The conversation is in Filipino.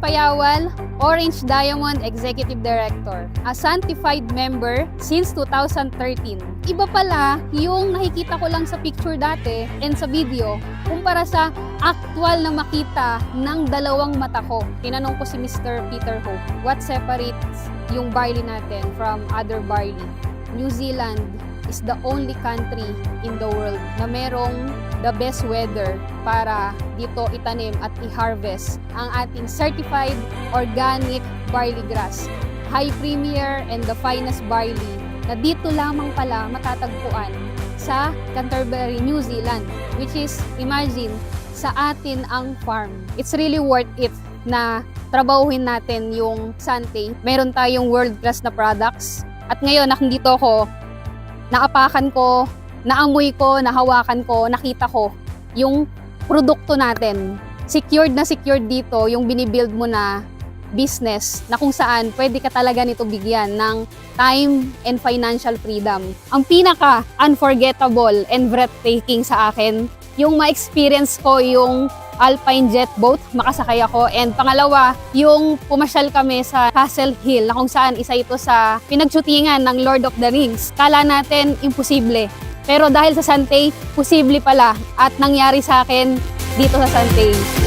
Payawal, Orange Diamond Executive Director. A sanctified member since 2013. Iba pala yung nakikita ko lang sa picture dati and sa video kumpara sa actual na makita ng dalawang mata ko. Tinanong ko si Mr. Peter Hope, what separates yung barley natin from other barley? New Zealand is the only country in the world na merong the best weather para dito itanim at i-harvest ang ating certified organic barley grass. High premier and the finest barley na dito lamang pala matatagpuan sa Canterbury, New Zealand, which is, imagine, sa atin ang farm. It's really worth it na trabahuhin natin yung Sante. Meron tayong world-class na products. At ngayon, nandito ako, naapakan ko, naamoy ko, nahawakan ko, nakita ko yung produkto natin. Secured na secured dito yung binibuild mo na business na kung saan pwede ka talaga nito bigyan ng time and financial freedom. Ang pinaka unforgettable and breathtaking sa akin, yung ma-experience ko yung Alpine Jet Boat, makasakay ako. And pangalawa, yung pumasyal kami sa Castle Hill na kung saan isa ito sa pinagshootingan ng Lord of the Rings. Kala natin imposible. Pero dahil sa Sante, posible pala at nangyari sa akin dito sa Sante.